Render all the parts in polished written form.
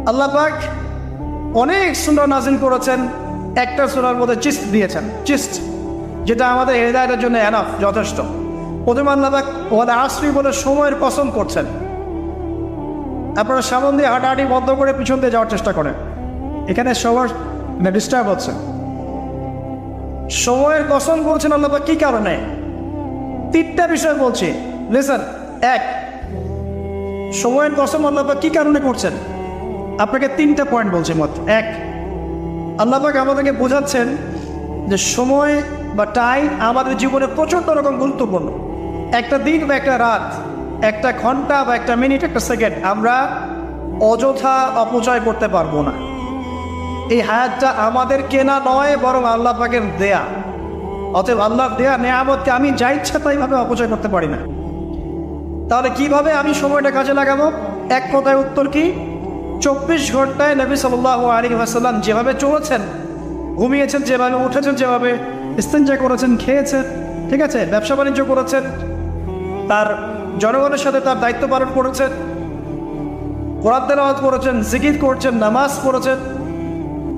আল্লাহ পাক অনেক সূরা নাযিল করেছেন, একটা সূরার মধ্যে চিস্ট দিয়েছেন, চিস্ট যেটা আমাদের হেদায়েতের জন্য এনাফ, যথেষ্ট। প্রথমে আল্লাহ পাক ওয়াল আসরি বলে সময়ের কসম করছেন। আপনারা সামন দিয়ে হাঁটাহাঁটি বন্ধ করে পিছন দিয়ে যাওয়ার চেষ্টা করেন, এখানে সবার ডিস্টার্ব হচ্ছে। সময়ের কসম করছেন আল্লাহ পাক কি কারণে? তিনটা বিষয় বলছি, লিসেন। এক, সময়ের কসম আল্লাহ পাক কি কারণে করছেন? আপনাকে তিনটা পয়েন্ট বলছি মাত্র। এক, আল্লাহ পাক আমাদেরকে বোঝাচ্ছেন যে সময় বা টাইম আমাদের জীবনে প্রচণ্ড রকম গুরুত্বপূর্ণ। একটা দিন বা একটা রাত, একটা ঘন্টা বা একটা মিনিট, একটা সেকেন্ড আমরা অযথা অপচয় করতে পারবো না। এই হায়াতটা আমাদের কেনা নয়, বরং আল্লাহ পাকের দেয়া। অতএব আল্লাহর দেয়া নেয়ামতকে আমি যা ইচ্ছা তাইভাবে অপচয় করতে পারি না। তাহলে কিভাবে আমি সময়টা কাজে লাগাবো? এক কথায় উত্তর কি? 24 ঘন্টায় নবী সাল্লাল্লাহু আলাইহি ওয়াসাল্লাম যেভাবে চলেছেন, ঘুমিয়েছেন যেভাবে, উঠেছেন যেভাবে, ইস্তেঞ্জা করেছেন, খেয়েছেন, ঠিক আছে, ব্যবসা বাণিজ্য করেছেন, তার জনগণের সাথে তার দায়িত্ব পালন করেছেন, কোরআন তেলাওয়াত করেছেন, জিকির করছেন, নামাজ পড়েছেন,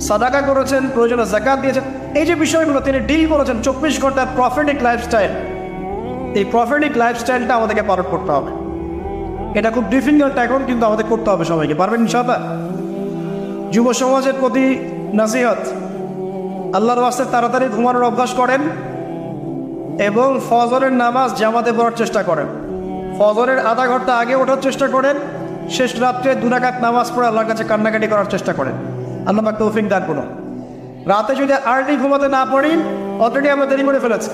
সাদাকা করেছেন, প্রয়োজনে যাকাত দিয়েছেন। এই যে বিষয়গুলো তিনি ডিল করেছেন 24 ঘন্টার প্রফেটিক লাইফস্টাইল, এই প্রফেটিক লাইফস্টাইলটা আমাদেরকে পালন করতে হবে। এটা খুব ডিফিকাল্ট এখন, কিন্তু আমাদের করতে হবে সবাইকে। পারবেন ইনশাআল্লাহ? যুব সমাজের প্রতি নসিহত, আল্লাহর ওয়াস্তে তাড়াতাড়ি ঘুমানোর অভ্যাস করেন এবং ফজরের নামাজ জামাতে পড়ার চেষ্টা করেন। ফজরের আধা ঘন্টা আগে ওঠার চেষ্টা করেন, শেষ রাত্রে 2 রাকাত নামাজ পড়ে আল্লাহর কাছে কান্নাকাটি করার চেষ্টা করেন। আল্লাহ পাক তৌফিক দান করুন। রাতে যদি আর্লি ঘুমাতে না পারি, অলরেডি আমরা দেরি করে ফেলেছি,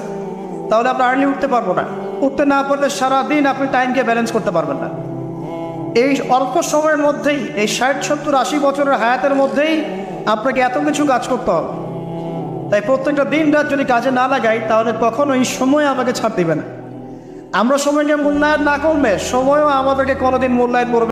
তাহলে আমরা আর্লি উঠতে পারবো না। উঠতে না পারলে সারাদিন আপনি টাইমকে ব্যালেন্স করতে পারবেন না। এই অল্প সময়ের মধ্যেই, এই 60, 70, 80 বছরের হায়াতের মধ্যেই আপনাকে এত কিছু কাজ করতে হবে। তাই প্রত্যেকটা দিন রাত যদি কাজে না লাগাই, তাহলে কখনোই সময় আমাকে ছাড় দিবে না। আমরা সময়কে মূল্যায়ন না করলে সময়ও আমাদেরকে কোনোদিন মূল্যায়ন করবে।